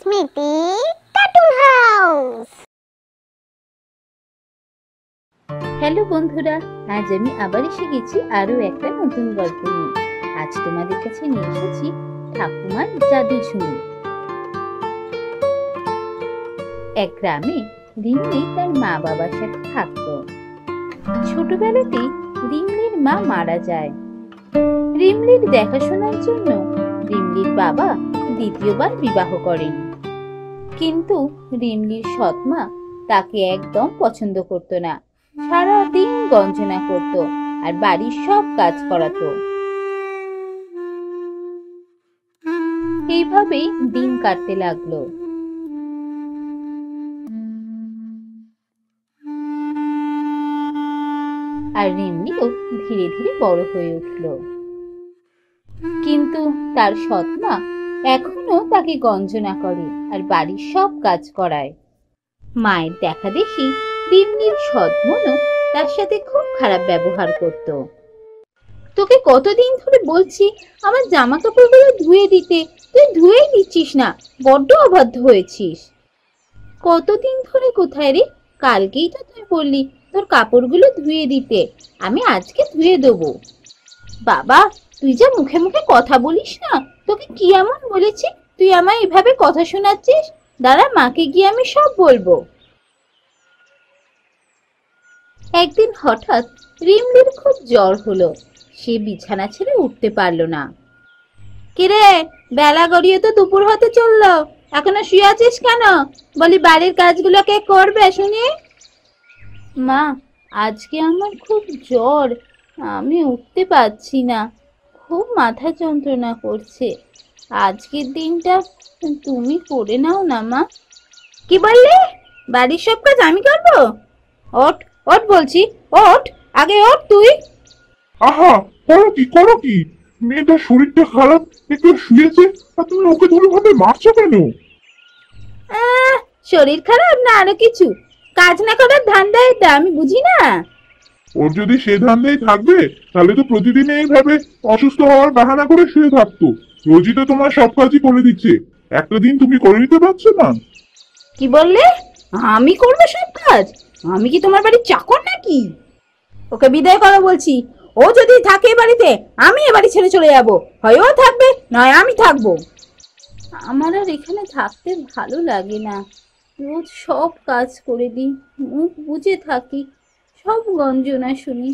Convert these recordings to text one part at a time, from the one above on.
স্মৃতি cartoon house. Hello বন্ধুরা, আজ আমি আবার এসে গেছি আরো একটা নতুন গল্প নিয়ে। আজ তোমাদের কাছে নিয়ে এসেছি ঠাকুমার জাদু ঝুড়ি। এক গ্রামে রিমলি তার মা বাবার সাথে থাকতো। ছোটবেলাতেই রিমলির মা মারা যায়। রিমলির দেখাশোনার জন্য রিমলির বাবা দ্বিতীয়বার বিবাহ করেন। কিন্তু রিমলির সৎমা তাকে একদম পছন্দ করত না। সারাদিন গঞ্জনা করত আর বাড়ির সব কাজ করাতো। এইভাবেই দিন কাটতে লাগলো। আর রিমলিও ধীরে ধীরে বড় হয়ে উঠল। কিন্তু তার সৎমা এখনো তাকে গঞ্জনা করে আর বাড়ির সব কাজ করায়। মায়ের দেখা দেখি রিমলির সৎমনও তার সাথে খুব খারাপ ব্যবহার করত। তোকে কতদিন ধরে বলছি আমার জামা কাপড়গুলো ধুয়ে দিতে, তুই ধুয়েই দিচ্ছিস না, বড্ড অবাধ্য হয়েছিস। কতদিন ধরে কোথায় রে? কালকেই তো তুই বললি তোর কাপড়গুলো ধুয়ে দিতে, আমি আজকে ধুয়ে দেবো। বাবা, তুই যা মুখে মুখে কথা বলিস না, তোকে কি এমন বলেছি তুই আমায় এভাবে কথা শোনাচ্ছিস? দাঁড়া, মাকে গিয়ে আমি সব বলবো। একদিন হঠাৎ রিমলির খুব জ্বর হলো। সে বিছানা ছেড়ে উঠতে পারল না। কিরে, বেলা গড়িয়ে তো দুপুর হতে চললো, এখনো শুয়ে আছিস কেন? বলি বাড়ির কাজগুলো কে করবে শুনি? মা, আজকে আমার খুব জ্বর, আমি উঠতে পারছি না, খুব মাথা যন্ত্রণা করছে। আজকের দিনটা তুমি করে নাও না মা। কি বললি? বাড়ির সব কাজ আমি করবো? ওঠ ওঠ বলছি, ওঠ, আগে ওঠ তুই। আহা, করো কি? মেয়েটার শরীরটা খারাপ, একটু শুয়েছে আর তুমি ওকে ধরে ভাবে মারছো কেন? শরীর খারাপ না আরো কিছু? কাজ না করার ধান্দা এটা, আমি বুঝি না? ওর যদি সে ধান্দাই থাকবে তাহলে তো প্রতিদিন এইভাবে অসুস্থ হওয়ার বাহানা করে শুয়ে থাকতো। রোজই তো তোমার সব কাজই করে দিচ্ছে, একটা দিন তুমি করে নিতে পারছো না? কি বললে? আমি করবো সব কাজ? আমি কি তোমার বাড়ির চাকর নাকি? ওকে বিদায় করো বলছি। ও যদি থাকে বাড়িতে, আমি এ বাড়ি ছেড়ে চলে যাবো। হয় ও থাকবে, নয় আমি থাকবো। আমার আর এখানে থাকতে ভালো লাগে না। রোজ সব কাজ করে দিই, মুখ বুজে থাকি, সব গঞ্জনা শুনি।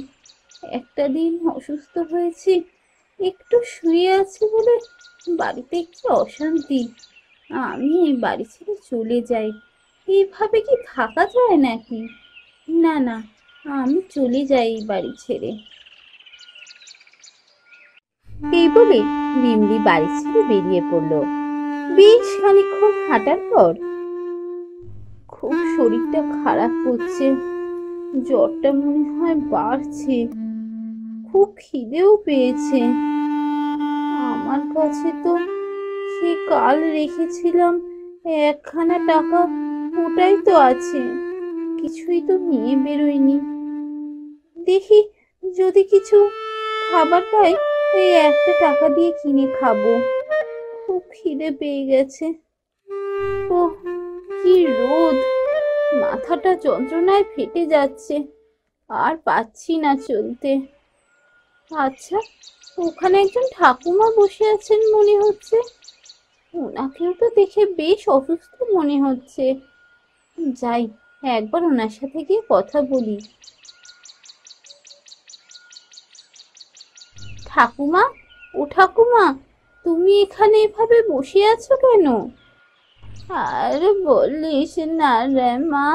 একটা দিন অসুস্থ হয়েছি, একটু শুয়ে আছি বলে বাড়িতে কি অশান্তি। আমি এই বাড়ি ছেড়ে চলে যাই। এইভাবে কি থাকা যায় নাকি? না না, আমি চলে যাই এই বাড়ি ছেড়ে। এই বলে রিমলি বাড়ি ছেড়ে বেরিয়ে পড়লো। বেশ খানিকক্ষণ হাঁটার পর খুব শরীরটা খারাপ করছে, জ্বরটা মনে হয় বাড়ছে, খুব খিদেও পেয়েছে। আমার কাছে তো সে কাল রেখেছিলাম একখানা টাকা, ওটাই তো আছে, কিছুই তো নিয়ে বেরোয়নি। দেখি যদি কিছু খাবার পাই, এই একটা টাকা দিয়ে কিনে খাবো। খুব খিদে পেয়ে গেছে। ও কি রোদ, মাথাটা যন্ত্রণায় ফেটে যাচ্ছে, আর পাচ্ছি না চলতে। আচ্ছা, ওখানে একজন ঠাকুমা বসে আছেন মনে হচ্ছে, ওনাকেও তো দেখে বেশ অসুস্থ মনে হচ্ছে। যাই, একবার ওনার সাথে গিয়ে কথা বলি। ঠাকুমা, ও ঠাকুমা, তুমি এখানে এভাবে বসে আছো কেন? আর বলিস না রে মা,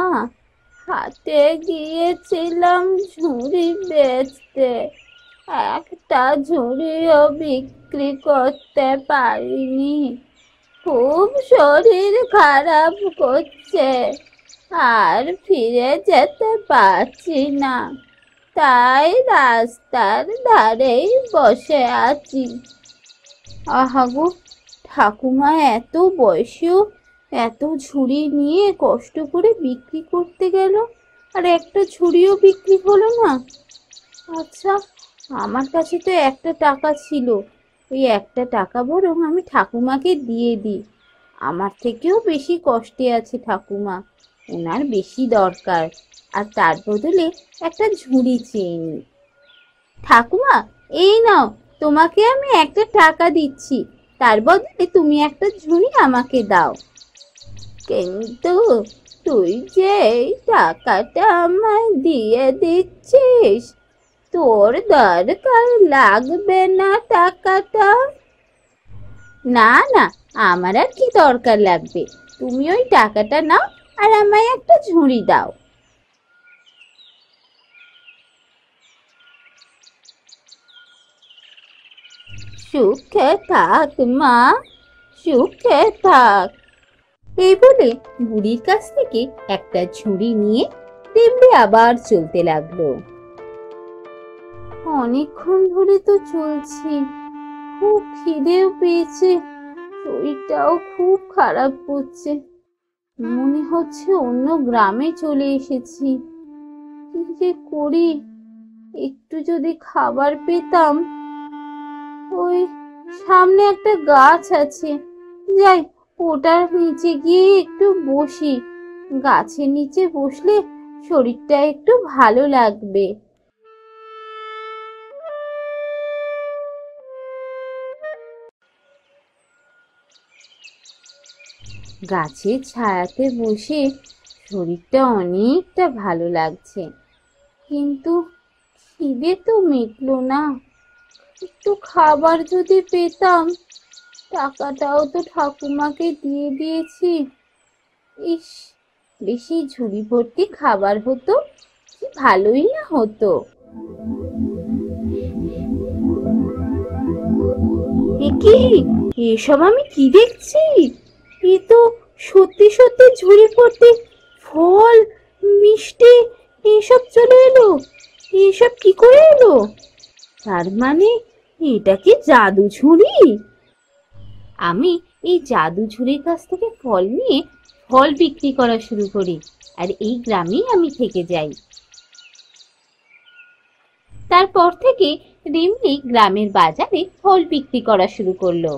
হাটে গিয়েছিলাম ঝুড়ি বেচতে, একটা ঝুড়িও বিক্রি করতে পারিনি। খুব শরীর খারাপ করছে, আর ফিরে যেতে পারছি না, তাই রাস্তার ধারেই বসে আছি। আহা গো, ঠাকুমা এত বয়সেও এত ঝুড়ি নিয়ে কষ্ট করে বিক্রি করতে গেল, আর একটা ঝুড়িও বিক্রি হলো না। আচ্ছা, আমার কাছে তো একটা টাকা ছিল, ওই একটা টাকা বরং আমি ঠাকুমাকে দিয়ে দিই, আমার থেকেও বেশি কষ্টে আছে ঠাকুমা, ওনার বেশি দরকার, আর তার বদলে একটা ঝুড়ি চেয়ে নি। ঠাকুমা, এই নাও, তোমাকে আমি একটা টাকা দিচ্ছি, তার বদলে তুমি একটা ঝুড়ি আমাকে দাও। কিন্তু তুই যে এই টাকাটা আমায় দিয়ে দিচ্ছিস, তোর দরকার লাগবে না টাকাটা? না না, আমার আর কি দরকার লাগবে, তুমি ওই টাকাটা নাও আর আমায় একটা ঝুড়ি দাও। সুখে থাক মা, সুখে থাক। এই বলে বুড়ির কাছ থেকে একটা ঝুড়ি নিয়ে তেমনি আবার চলতে লাগলো। অনেকক্ষণ ধরে তো চলছি, খুব খিদেও পেয়েছে, শরীরটাও খুব খারাপ করছে, মনে হচ্ছে অন্য গ্রামে চলে এসেছি। কি যে করি, একটু যদি খাবার পেতাম। ওই সামনে একটা গাছ আছে, যাই ওটার নিচে গিয়ে একটু বসি, গাছের নিচে বসলে শরীরটা একটু ভালো লাগবে। গাছের ছায়াতে বসে শরীরটা অনেকটা ভালো লাগছে, কিন্তু খিদে তো মিটলো না। একটু খাবার যদি পেতাম, টাকাটাও তো ঠাকুমাকে দিয়ে দিয়েছি। ইস, বেশি ঝুড়ি ভর্তি খাবার হতো, কি ভালোই না হতো। কি এসব আমি কি দেখছি? এ তো সত্যি সত্যি ঝুড়ি ভর্তি ফল, মিষ্টি এসব চলে এলো। এসব কি করে এলো? তার মানে এটা কি জাদু ঝুড়ি? আমি এই জাদু ঝুড়ির কাছ থেকে ফল নিয়ে ফল বিক্রি করা শুরু করি, আর এই গ্রামেই আমি থেকে যাই। তারপর থেকে রিমলি গ্রামের বাজারে ফল বিক্রি করা শুরু করলো,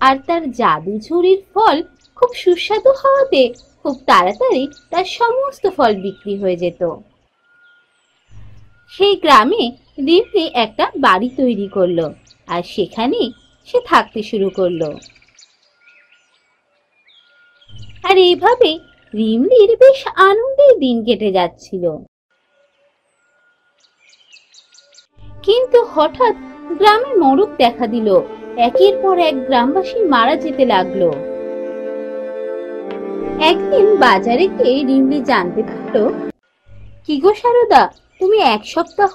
আর তার জাদু ঝুড়ির ফল খুব সুস্বাদু হওয়াতে খুব তাড়াতাড়ি তার সমস্ত ফল বিক্রি হয়ে যেত। সেই গ্রামে রিমলি একটা বাড়ি তৈরি করলো, আর সেখানে সে থাকতে শুরু করলো। আর এইভাবে রিমলির বেশ আনন্দের দিন কেটে যাচ্ছিল। কিন্তু হঠাৎ গ্রামে মড়ক দেখা দিল, একের পর এক গ্রামবাসী মারা যেতে লাগলো। একদিন বাজারে গিয়ে রিমলি জানতে পারলো, কি গো সারদা, তুমি এক সপ্তাহ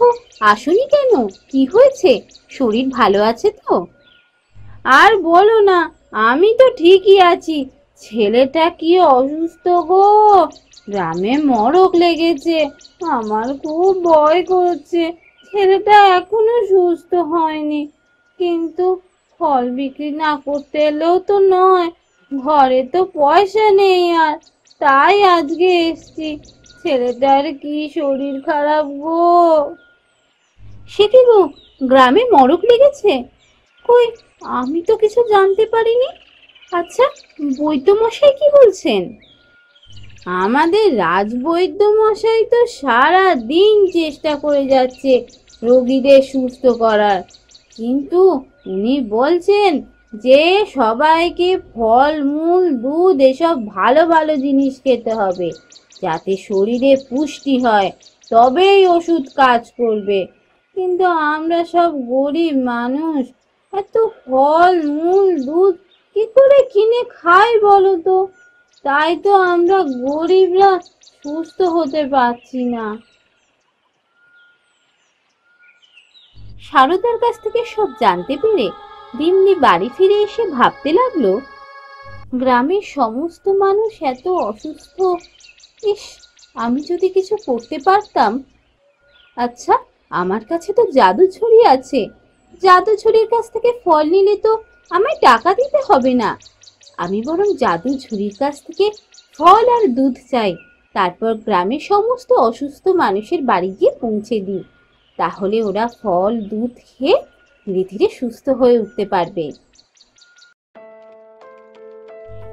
আসোনি কেন? কি হয়েছে? শরীর ভালো আছে তো? আর বলো না, আমি তো ঠিকই আছি, ছেলেটা কি অসুস্থ গো, গ্রামে মড়ক লেগেছে, আমার খুব ভয় করছে। ছেলেটা এখনো সুস্থ হয়নি, কিন্তু ফল বিক্রি না করতে এলেও তো নয়, ঘরে তো পয়সা নেই, আর তাই আজকে এসছি। ছেলেটার কি শরীর খারাপ গো। সে কি গো, গ্রামে মড়ক লেগেছে? কই, আমি তো কিছু জানতে পারিনি। আচ্ছা, বৈদ্য মশাই কি বলছেন? আমাদের রাজবৈদ্য মশাই তো সারা দিন চেষ্টা করে যাচ্ছে রোগীদের সুস্থ করার, কিন্তু উনি বলছেন যে সবাইকে ফল মূল দুধ এসব ভালো ভালো জিনিস খেতে হবে, যাতে শরীরে পুষ্টি হয়, তবেই ওষুধ কাজ করবে। কিন্তু আমরা সব গরিব মানুষ, এত ফল মূল দুধ কি করে কিনে খাই বলো তো? তাই তো আমরা গরিবরা সুস্থ হতে পারছি না। সারদার কাছ থেকে সব জানতে পেরে রিমলি বাড়ি ফিরে এসে ভাবতে লাগলো, গ্রামের সমস্ত মানুষ এত অসুস্থ, ইস, আমি যদি কিছু করতে পারতাম। আচ্ছা, আমার কাছে তো জাদু ছড়ি আছে, জাদু ছড়ির কাছ থেকে ফল নিলে তো আমায় টাকা দিতে হবে না। আমি বরং জাদু ঝুড়ির কাছ থেকে ফল আর দুধ চাই, তারপর গ্রামের সমস্ত অসুস্থ মানুষের বাড়ি গিয়ে পৌঁছে দিই, তাহলে ওরা ফল দুধ খেয়ে ধীরে ধীরে সুস্থ হয়ে উঠতে পারবে।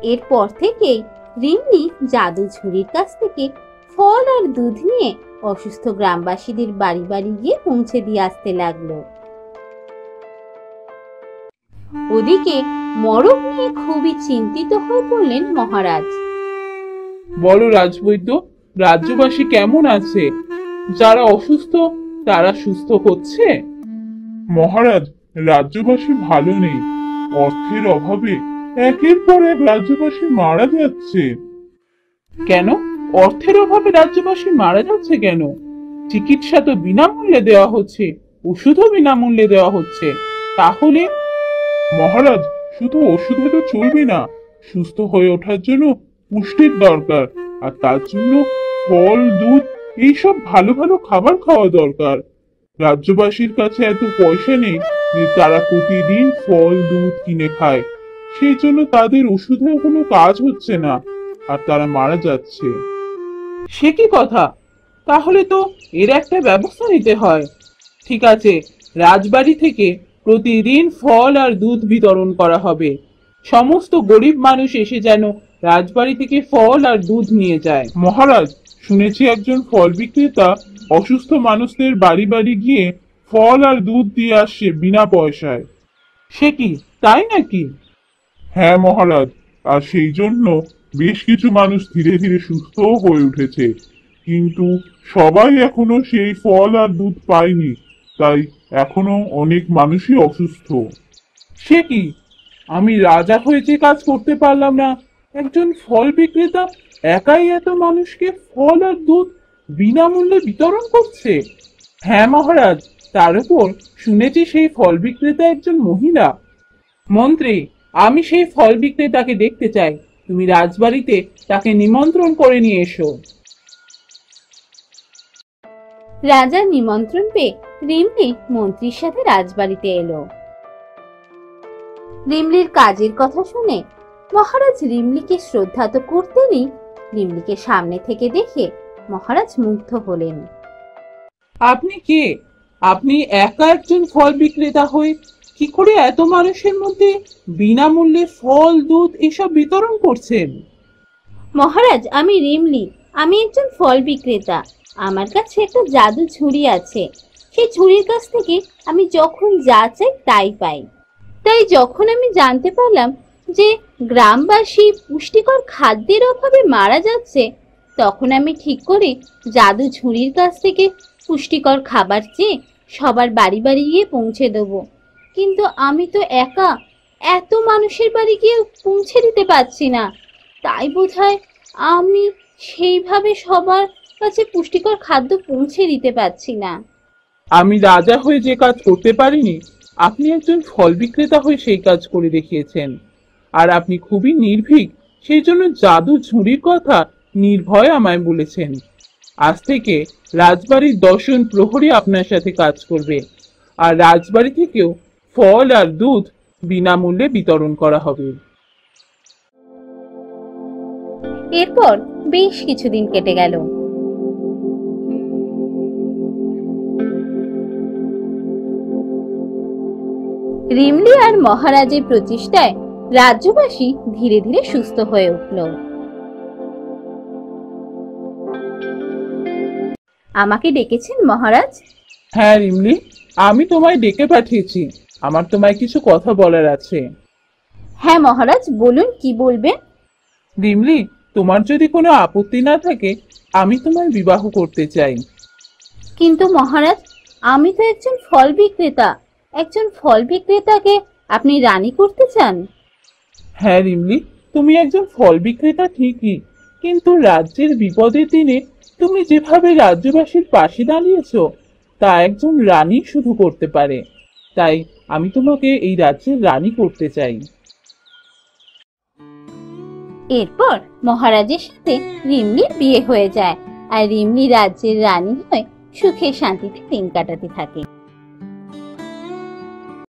এরপর থেকেই রিমলি জাদু ঝুড়ির কাছ থেকে ফল আর দুধ নিয়ে অসুস্থ গ্রামবাসীদের বাড়ি বাড়ি গিয়ে পৌঁছে দিয়ে আসতে লাগলো। ওদিকে মরক নিয়ে খুবই চিন্তিত হয়ে পড়লেন মহারাজ। বলো রাজবৈদ্য, রাজ্যবাসী কেমন আছে? যারা অসুস্থ তারা সুস্থ হচ্ছে? মহারাজ, রাজ্যবাসী ভালো নেই। অর্থের অভাবে একের পর এক রাজ্যবাসী মারা যাচ্ছে। কেন? অর্থের অভাবে রাজ্যবাসী মারা যাচ্ছে কেন? চিকিৎসা তো বিনামূল্যে দেওয়া হচ্ছে, ওষুধও বিনামূল্যে দেওয়া হচ্ছে, তাহলে? মহারাজ, শুধু ওষুধ হলে চলবে না। সুস্থ হয়ে ওঠার জন্য পুষ্টির দরকার, আর তার জন্য ফল, দুধ এইসব ভালো ভালো খাবার খাওয়া দরকার। রাজ্যবাসীর কাছে এত পয়সা নেই যে তারা প্রতিদিন ফল, দুধ কিনে খায়। সেই জন্য তাদের ওষুধেও কোনো কাজ হচ্ছে না, আর তারা মারা যাচ্ছে। সে কি কথা? তাহলে তো এর একটা ব্যবস্থা নিতে হয়। ঠিক আছে, রাজবাড়ি থেকে প্রতিদিন ফল আর দুধ বিতরণ করা হবে। সমস্ত গরিব মানুষ এসে যেন রাজবাড়ি থেকে ফল আর দুধ নিয়ে যায়। মহারাজ, শুনেছি একজন ফল বিক্রেতা অসুস্থ মানুষদের বাড়ি বাড়ি গিয়ে ফল আর দুধ দিয়ে আসছে বিনা পয়সায়। সে কি, তাই নাকি? হ্যাঁ মহারাজ, আর সেই জন্য বেশ কিছু মানুষ ধীরে ধীরে সুস্থও হয়ে উঠেছে। কিন্তু সবাই এখনো সেই ফল আর দুধ পায়নি, তাই এখনো অনেক মানুষই অসুস্থ। সে কি, আমি রাজা হয়ে যে কাজ করতে পারলাম না, একজন ফল বিক্রেতা একাই এত মানুষকে ফল আর দুধ বিনামূল্যে বিতরণ করছে? হ্যাঁ মহারাজ, তার উপর শুনেছি সেই ফল বিক্রেতা একজন মহিলা। মন্ত্রী, আমি সেই ফল বিক্রেতাকে দেখতে চাই। তুমি রাজবাড়িতে তাকে নিমন্ত্রণ করে নিয়ে এসো। রাজার নিমন্ত্রণ পেয়ে রিমলি মন্ত্রীর সাথে রাজবাড়িতে এলো। রিমলির কাজের কথা শুনে মহারাজ রিমলিকে শ্রদ্ধা তো করতেনই, রিমলিকে সামনে থেকে দেখে মহারাজ মুগ্ধ হলেন। আপনি কে? আপনি একা একজন ফল বিক্রেতা হয়ে কি করে এত মানুষের মধ্যে বিনামূল্যে ফল, দুধ এসব বিতরণ করছেন? মহারাজ, আমি রিমলি, আমি একজন ফল বিক্রেতা। আমার কাছে একটা জাদু ঝুড়ি আছে। সেই ঝুড়ির কাছ থেকে আমি যখন যা চাই তাই পাই। তাই যখন আমি জানতে পারলাম যে গ্রামবাসী পুষ্টিকর খাদ্যের অভাবে মারা যাচ্ছে, তখন আমি ঠিক করে জাদু ঝুড়ির কাছ থেকে পুষ্টিকর খাবার চেয়ে সবার বাড়ি বাড়ি গিয়ে পৌঁছে দেবো। কিন্তু আমি তো একা, এত মানুষের বাড়ি গিয়ে পৌঁছে দিতে পারছি না। তাই বোধহয় আমি সেইভাবে সবার কাছে পুষ্টিকর খাদ্য পৌঁছে দিতে পারছি না। আমি রাজা হয়ে যে কাজ করতে পারিনি, আপনি একজন ফল বিক্রেতা হয়ে সেই কাজ করে দেখিয়েছেন। আর আপনি খুবই নির্ভীক, সেই জন্য জাদু ঝুড়ির কথা নির্ভয়ে আমায় বলেছেন। আজ থেকে রাজবাড়ির 10 জন প্রহরী আপনার সাথে কাজ করবে, আর রাজবাড়ি থেকেও ফল আর দুধ বিনামূল্যে বিতরণ করা হবে। এরপর বেশ কিছুদিন কেটে গেল। রিমলি আর মহারাজের প্রচেষ্টায় রাজ্যবাসী ধীরে ধীরে সুস্থ হয়ে উঠল। আমাকে ডেকেছেন মহারাজ? হ্যাঁ রিমলি, আমি তোমায় ডেকে পাঠিয়েছি। আমার তোমায় কিছু কথা বলার আছে। হ্যাঁ মহারাজ, বলুন, কি বলবেন? রিমলি, তোমার যদি কোনো আপত্তি না থাকে, আমি তোমায় বিবাহ করতে চাই। কিন্তু মহারাজ, আমি তো একজন ফল বিক্রেতা। একজন ফল বিক্রেতাকে আপনি রানী করতে চান? হ্যাঁ রিমলি, তুমি একজন ফল বিক্রেতা ঠিকই, কিন্তু রাজ্যের বিপদের দিনে তুমি যেভাবে রাজ্যবাসীর পাশে দাঁড়িয়েছো, তা একজন রানী শুধু করতে পারে। তাই আমি তোমাকে এই রাজ্যের রানী করতে চাই। এরপর মহারাজের সাথে রিমলির বিয়ে হয়ে যায়, আর রিমলি রাজ্যের রানী হয়ে সুখে শান্তিতে দিন কাটাতে থাকে।